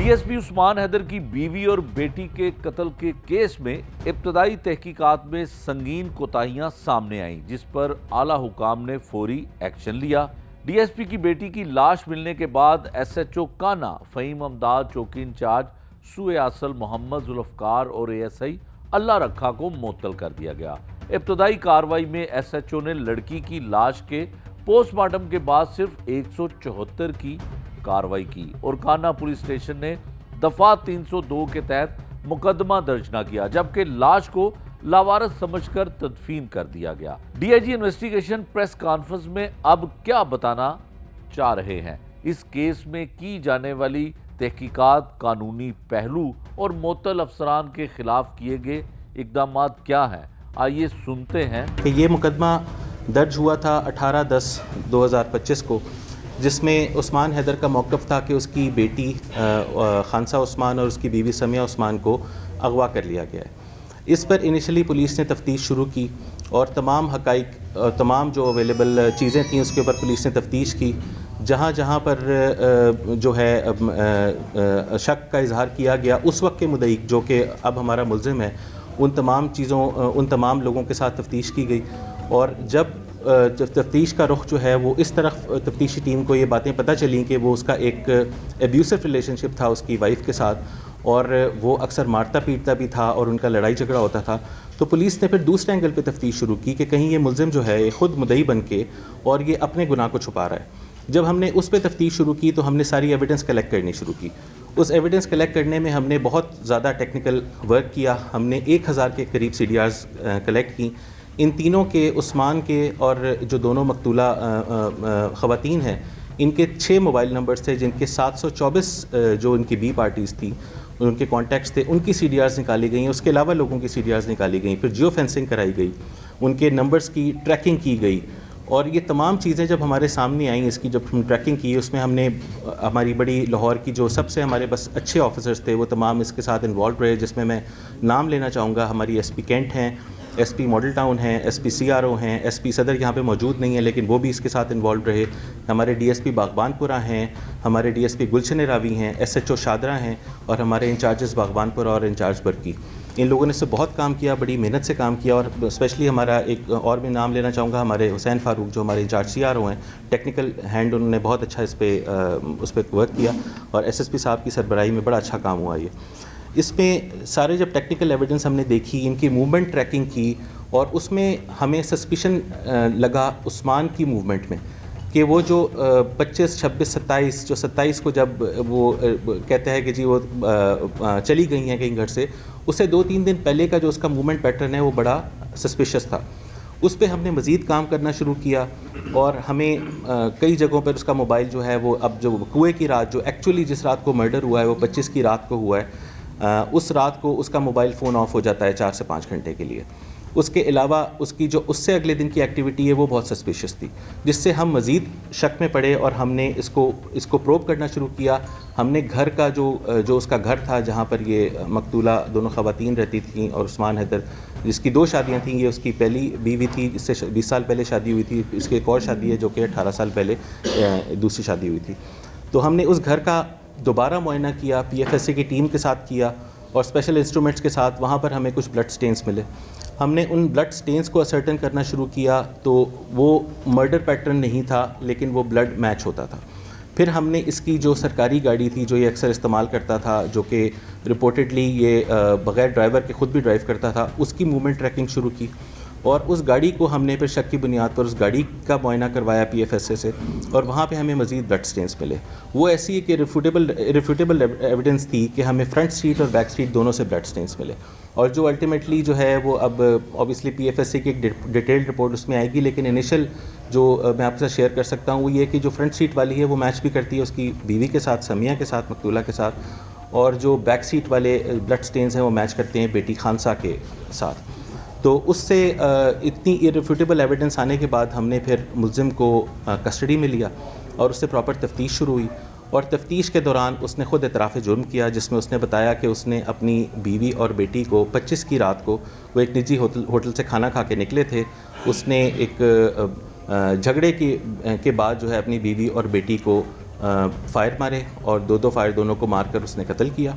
DSP Usman Haider की बीवी और बेटी के कत्ल के केस में इब्तदाई तहकीकात में संगीन कोताहियां सामने आईं, जिस पर आला हुकाम ने फौरी एक्शन लिया। डीएसपी की बेटी की लाश मिलने के बाद एसएचओ काना फहीम अमदाद चौकी इंचार्ज सूए आसल मोहम्मद जुल्फकार और एएसआई अल्लाह रखा को मुअत्तल कर दिया गया। इब्तदाई कार्रवाई में एसएचओ ने लड़की की लाश के पोस्टमार्टम के बाद सिर्फ 174 की कार्रवाई की और काना पुलिस स्टेशन ने दफा 302 के तहत मुकदमा दर्ज न किया, जबकि लाश को लावारिस समझकर तदफीन कर दिया गया। डीआईजी इन्वेस्टिगेशन प्रेस कॉन्फ्रेंस में अब क्या बताना चाह रहे हैं, इस केस में की जाने वाली तहकीकात, कानूनी पहलू और मुअत्तल अफसरान के खिलाफ किए गए इकदामात क्या हैं, आइए सुनते हैं। ये मुकदमा दर्ज हुआ था 18/10/2025 को, जिसमें उस्मान हैदर का मौक़िफ़ था कि उसकी बेटी खानसा उस्मान और उसकी बीवी समिया उस्मान को अगवा कर लिया गया है। इस पर इनिशियली पुलिस ने तफ्तीश शुरू की और तमाम हक़ाइक़, तमाम जो अवेलेबल चीज़ें थीं उसके ऊपर पुलिस ने तफ्तीश की। जहाँ जहाँ पर जो है शक का इजहार किया गया, उस वक्त के मुद्दई जो कि अब हमारा मुल्ज़िम है, उन तमाम लोगों के साथ तफ्तीश की गई। और जब तफ्तीश का रुख जो है वो इस तरफ तफ्तीशी टीम को ये बातें पता चली कि वो उसका एक एब्यूसिव रिलेशनशिप था उसकी वाइफ के साथ और वो अक्सर मारता पीटता भी था और उनका लड़ाई झगड़ा होता था, तो पुलिस ने फिर दूसरे एंगल पे तफ्तीश शुरू की कि कहीं ये मुल्ज़िम जो है ये ख़ुद मुद्दई बन के और ये अपने गुनाह को छुपा रहा है। जब हमने उस पर तफ्तीश शुरू की तो हमने सारी एविडेंस कलेक्ट करनी शुरू की। उस एविडेंस कलेक्ट करने में हमने बहुत ज़्यादा टेक्निकल वर्क किया। हमने 1000 के करीब CDRs कलेक्ट की। इन तीनों के, उस्मान के और जो दोनों मकतूला ख़वातीन हैं, इनके 6 मोबाइल नंबर्स थे, जिनके 724 जो इनकी बी पार्टीज़ थी, उनके कॉन्टैक्ट्स थे, उनकी CDRs निकाली गई। उसके अलावा लोगों की CDRs निकाली गई। फिर जियो फेंसिंग कराई गई, उनके नंबर्स की ट्रैकिंग की गई। और ये तमाम चीज़ें जब हमारे सामने आई, इसकी जब हम ट्रैकिंग की, उसमें हमने हमारी बड़ी लाहौर की जो सबसे हमारे पास अच्छे ऑफिसर्स थे वो तमाम इसके साथ इन्वॉल्व रहे, जिसमें मैं नाम लेना चाहूँगा। हमारी SP कैंट हैं, SP मॉडल टाउन हैं, SP CRO हैं, SP सदर यहाँ पे मौजूद नहीं है लेकिन वो भी इसके साथ इन्वॉल्व रहे। हमारे DSP बागबानपुरा हैं, हमारे DSP गुलशन रावी हैं, SHO शादरा हैं और हमारे इंचार्जेस बागबानपुरा और इंचार्ज बरकी। इन लोगों ने इससे बहुत काम किया, बड़ी मेहनत से काम किया। और स्पेशली हमारा एक और भी नाम लेना चाहूँगा, हमारे हुसैन फारूक जो हमारे इंचार्ज CRO हैं, टेक्निकल हैंड, उन्होंने बहुत अच्छा उस पर वर्क किया और SSP साहब की सरबराही में बड़ा अच्छा काम हुआ। ये इसमें सारे जब टेक्निकल एविडेंस हमने देखी, इनकी मूवमेंट ट्रैकिंग की और उसमें हमें सस्पिशन लगा उस्मान की मूवमेंट में कि वो जो 25, 26, 27, जो 27 को जब वो कहते हैं कि जी वो चली गई हैं कहीं घर से, उससे 2-3 दिन पहले का जो उसका मूवमेंट पैटर्न है वो बड़ा सस्पिशियस था। उस पर हमने मज़ीद काम करना शुरू किया और हमें कई जगहों पर उसका मोबाइल जो है वो, अब जो कुएँ की रात, जो एक्चुअली जिस रात को मर्डर हुआ है वो 25 की रात को हुआ है, उस रात को उसका मोबाइल फ़ोन ऑफ हो जाता है 4 से 5 घंटे के लिए। उसके अलावा उसकी जो उससे अगले दिन की एक्टिविटी है वो बहुत सस्पिशियस थी, जिससे हम मज़ीद शक में पड़े और हमने इसको प्रोब करना शुरू किया। हमने घर का जो उसका घर था जहाँ पर ये मकतूला दोनों ख़वातीन रहती थीं और उस्मान हैदर, जिसकी 2 शादियाँ थीं, ये उसकी पहली बीवी थी, इससे 20 साल पहले शादी हुई थी। इसकी एक और शादी है जो कि 18 साल पहले दूसरी शादी हुई थी। तो हमने उस घर का दोबारा मुआयना किया, PFSA की टीम के साथ किया और स्पेशल इंस्ट्रूमेंट्स के साथ। वहाँ पर हमें कुछ ब्लड स्टेन्स मिले। हमने उन ब्लड स्टेन्स को असर्टन करना शुरू किया तो वो मर्डर पैटर्न नहीं था लेकिन वो ब्लड मैच होता था। फिर हमने इसकी जो सरकारी गाड़ी थी जो ये अक्सर इस्तेमाल करता था, जो कि रिपोर्टेडली ये बग़ैर ड्राइवर के ख़ुद भी ड्राइव करता था, उसकी मूवमेंट ट्रैकिंग शुरू की और उस गाड़ी को हमने फिर शक की बुनियाद पर उस गाड़ी का मुआयना करवाया PFSA से और वहाँ पे हमें मज़ीद ब्लड स्टेन्स मिले। वो ऐसी कि रिफ्यूटेबल एविडेंस थी कि हमें फ्रंट सीट और बैक सीट दोनों से ब्लड स्टेन्स मिले और जो अल्टीमेटली जो है वो अब ऑब्वियसली PFSA की एक डिटेल्ड रिपोर्ट उसमें आएगी, लेकिन इनिशियल जो मैं आपके साथ शेयर कर सकता हूँ वो ये कि जो फ्रंट सीट वाली है वो मैच भी करती है उसकी बीवी के साथ, समिया के साथ, मकतूला के साथ, और जो बैक सीट वाले ब्लड स्टेन्स हैं वो मैच करते हैं बेटी खानसा के साथ। तो उससे इतनी इररिफ्यूटेबल एविडेंस आने के बाद हमने फिर मुल्ज़िम को कस्टडी में लिया और उससे प्रॉपर तफ्तीश शुरू हुई और तफ्तीश के दौरान उसने ख़ुद एतराफ़ जुर्म किया, जिसमें उसने बताया कि उसने अपनी बीवी और बेटी को 25 की रात को, वो एक निजी होटल से खाना खा के निकले थे, उसने एक झगड़े के बाद जो है अपनी बीवी और बेटी को فائر مارے اور دو فائر دونوں کو مار کر اس نے قتل کیا.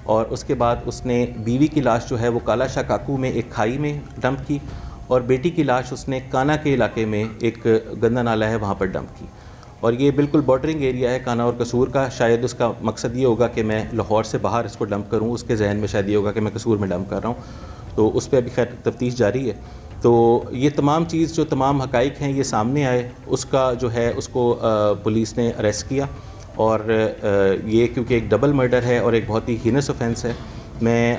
اور اس کے بعد اس نے بیوی کی لاش جو ہے وہ کالا شاہ کاکو میں ایک کھائی میں ڈمپ کی, اور بیٹی کی لاش اس نے کانا کے علاقے میں ایک گندا نالا ہے وہاں پر ڈمپ کی. اور یہ بالکل بارڈرنگ ایریا ہے کانا اور قصور کا. شاید اس کا مقصد یہ ہوگا کہ میں لاہور سے باہر اس کو ڈمپ کروں, اس کے ذہن میں شاید یہ ہوگا کہ میں قصور میں ڈمپ کر رہا ہوں, تو اس پہ ابھی خیر تفتیش جاری ہے. تو یہ تمام چیز جو تمام حقائق ہیں یہ سامنے آئے, اس کا جو ہے اس کو پولیس نے اریسٹ کیا. اور یہ کیونکہ ایک ڈبل مرڈر ہے اور ایک بہت ہی ہینس اوفینس ہے, میں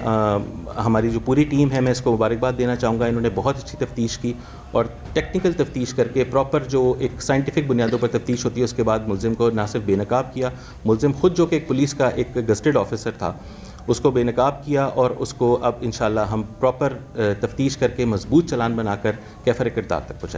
ہماری جو پوری ٹیم ہے میں اس کو مبارکباد دینا چاہوں گا. انہوں نے بہت اچھی تفتیش کی اور ٹیکنیکل تفتیش کر کے پراپر جو ایک سائنٹیفک بنیادوں پر تفتیش ہوتی ہے اس کے بعد ملزم کو نہ صرف بے نقاب کیا, ملزم خود جو کہ ایک پولیس کا ایک گزٹڈ آفیسر تھا اس کو بے نقاب کیا, اور اس کو اب انشاءاللہ ہم پراپر تفتیش کر کے مضبوط چالان بنا کر کیفر کردار تک پہنچائیں گے.